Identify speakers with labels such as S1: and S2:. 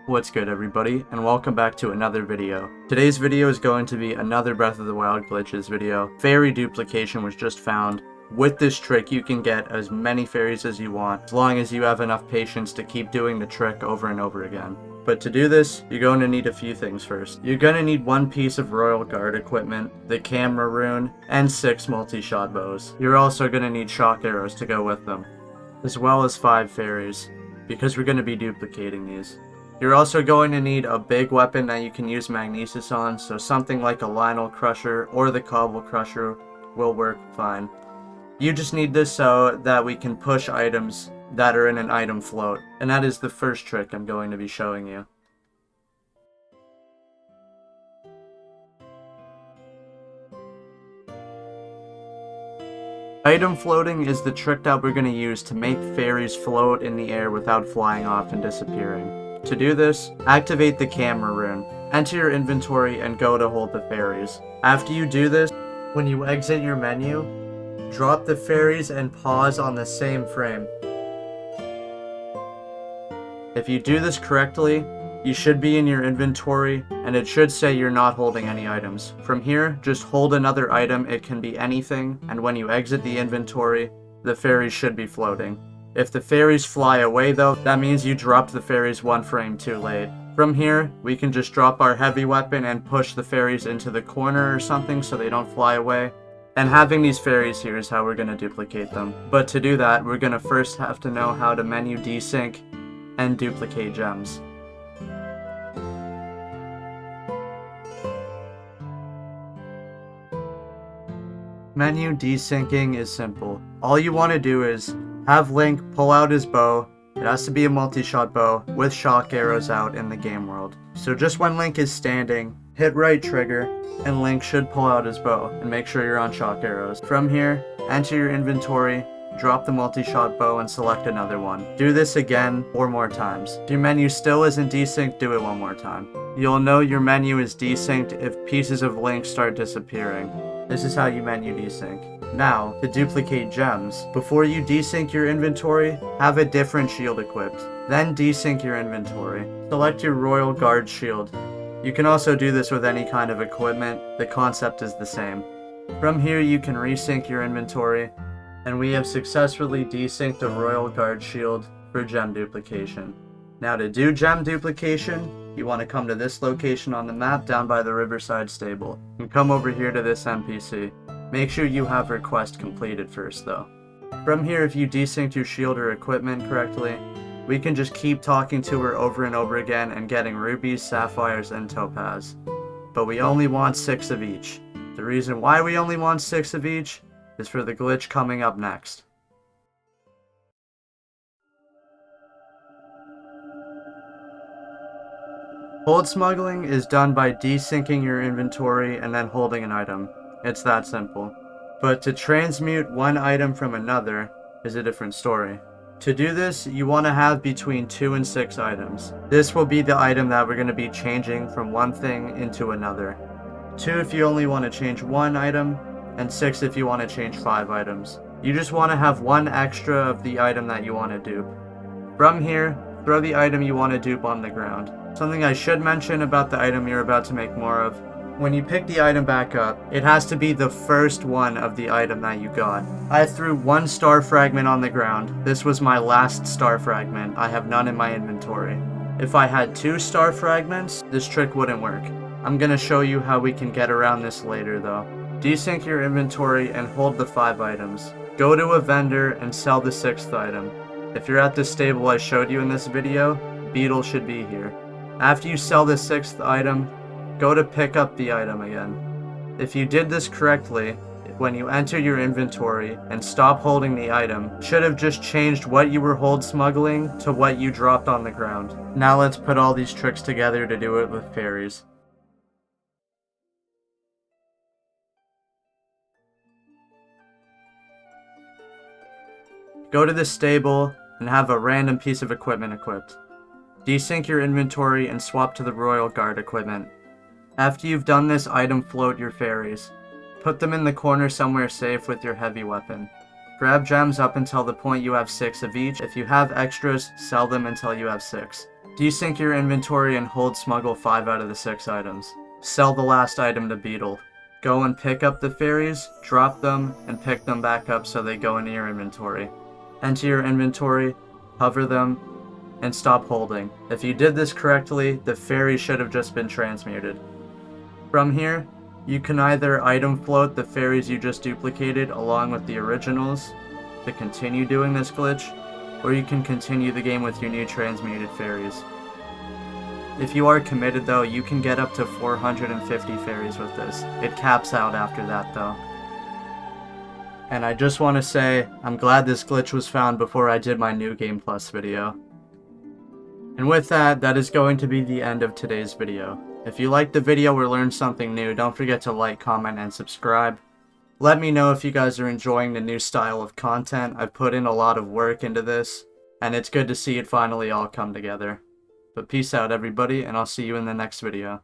S1: What's good everybody, and welcome back to another video. Today's video is going to be another Breath of the Wild glitches video. Fairy duplication was just found. With this trick you can get as many fairies as you want, as long as you have enough patience to keep doing the trick over and over again. But to do this, you're going to need a few things first. You're going to need one piece of Royal Guard equipment, the camera rune, and 6 multi-shot bows. You're also going to need shock arrows to go with them, as well as 5 fairies, because we're going to be duplicating these. You're also going to need a big weapon that you can use magnesis on, so something like a Lionel Crusher or the Cobble Crusher will work fine. You just need this so that we can push items that are in an item float, and that is the first trick I'm going to be showing you. Item floating is the trick that we're going to use to make fairies float in the air without flying off and disappearing. To do this, activate the camera rune, enter your inventory, and go to hold the fairies. After you do this, when you exit your menu, drop the fairies and pause on the same frame. If you do this correctly, you should be in your inventory, and it should say you're not holding any items. From here, just hold another item, it can be anything, and when you exit the inventory, the fairies should be floating. If the fairies fly away though, that means you dropped the fairies one frame too late. From here, we can just drop our heavy weapon and push the fairies into the corner or something so they don't fly away. And having these fairies here is how we're going to duplicate them. But to do that, we're going to first have to know how to menu desync and duplicate gems. Menu desyncing is simple. All you want to do is have Link pull out his bow. It has to be a multi-shot bow with shock arrows out in the game world. So just when Link is standing, hit right trigger, and Link should pull out his bow, and make sure you're on shock arrows. From here, enter your inventory, drop the multi-shot bow, and select another one. Do this again 4 more times. If your menu still isn't desynced, do it one more time. You'll know your menu is desynced if pieces of Link start disappearing. This is how you menu desync. Now, to duplicate gems, before you desync your inventory, have a different shield equipped. Then desync your inventory. Select your Royal Guard shield. You can also do this with any kind of equipment, the concept is the same. From here you can resync your inventory, and we have successfully desynced a Royal Guard shield for gem duplication. Now to do gem duplication, you want to come to this location on the map down by the Riverside Stable, and come over here to this NPC. Make sure you have request completed first though. From here, if you desynced your shield or equipment correctly, we can just keep talking to her over and over again and getting rubies, sapphires, and topaz. But we only want 6 of each. The reason why we only want 6 of each is for the glitch coming up next. Hold smuggling is done by desyncing your inventory and then holding an item. It's that simple. But to transmute one item from another is a different story. To do this, you want to have between 2 and 6 items. This will be the item that we're going to be changing from one thing into another. 2 if you only want to change 1 item, and 6 if you want to change 5 items. You just want to have 1 extra of the item that you want to dupe. From here, throw the item you want to dupe on the ground. Something I should mention about the item you're about to make more of. When you pick the item back up, it has to be the first one of the item that you got. I threw 1 star fragment on the ground. This was my last star fragment. I have none in my inventory. If I had 2 star fragments, this trick wouldn't work. I'm gonna show you how we can get around this later though. Desync your inventory and hold the 5 items. Go to a vendor and sell the 6th item. If you're at the stable I showed you in this video, Beetle should be here. After you sell the 6th item, go to pick up the item again. If you did this correctly, when you enter your inventory and stop holding the item, should have just changed what you were hold smuggling to what you dropped on the ground. Now let's put all these tricks together to do it with fairies. Go to the stable and have a random piece of equipment equipped. Desync your inventory and swap to the Royal Guard equipment. After you've done this, item float your fairies. Put them in the corner somewhere safe with your heavy weapon. Grab gems up until the point you have 6 of each. If you have extras, sell them until you have 6. Desync your inventory and hold smuggle 5 out of the 6 items. Sell the last item to Beetle. Go and pick up the fairies, drop them, and pick them back up so they go into your inventory. Enter your inventory, hover them, and stop holding. If you did this correctly, the fairy should have just been transmuted. From here, you can either item float the fairies you just duplicated along with the originals to continue doing this glitch, or you can continue the game with your new transmuted fairies. If you are committed though, you can get up to 450 fairies with this. It caps out after that though. And I just want to say, I'm glad this glitch was found before I did my New Game Plus video. And with that, that is going to be the end of today's video. If you liked the video or learned something new, don't forget to like, comment, and subscribe. Let me know if you guys are enjoying the new style of content. I've put in a lot of work into this, and it's good to see it finally all come together. But peace out everybody, and I'll see you in the next video.